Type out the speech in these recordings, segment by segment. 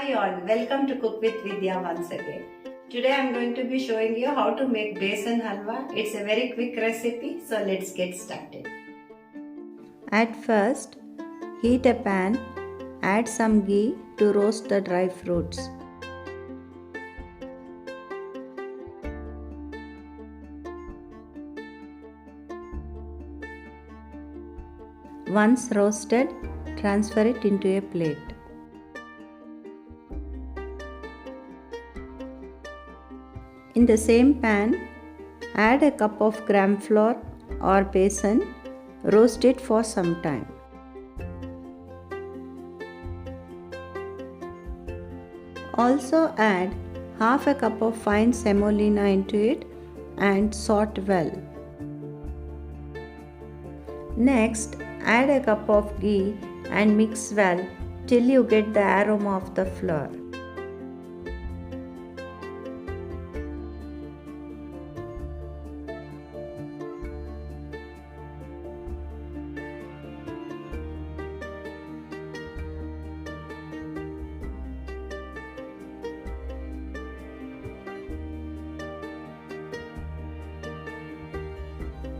Hi all, welcome to Cook with Vidya once again. Today I am going to be showing you how to make besan halwa. It's a very quick recipe, so let's get started. At first, heat a pan, add some ghee to roast the dry fruits. Once roasted, transfer it into a plate. In the same pan, add a cup of gram flour or besan, roast it for some time. Also add half a cup of fine semolina into it and saute well. Next, add a cup of ghee and mix well till you get the aroma of the flour.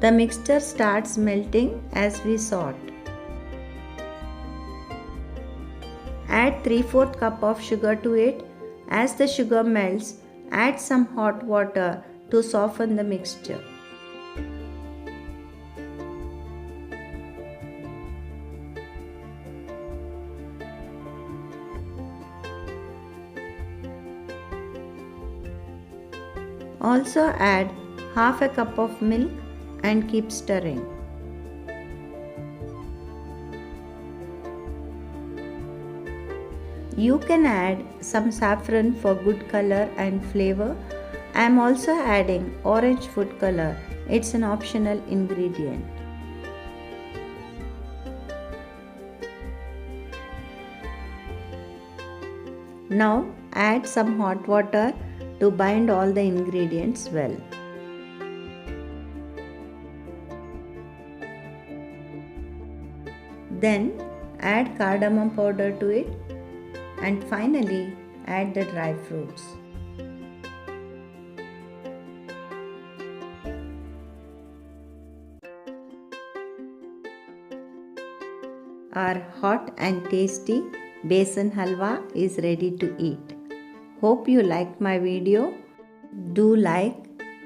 The mixture starts melting as we saute. Add 3/4 cup of sugar to it. As the sugar melts, add some hot water to soften the mixture. Also add half a cup of milk and keep stirring. You can add some saffron for good color and flavor. I am also adding orange food color. It's an optional ingredient. Now add some hot water to bind all the ingredients well. Then add cardamom powder to it and finally add the dry fruits. Our hot and tasty besan halwa is ready to eat. Hope you liked my video. Do like,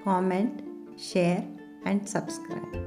comment, share and subscribe.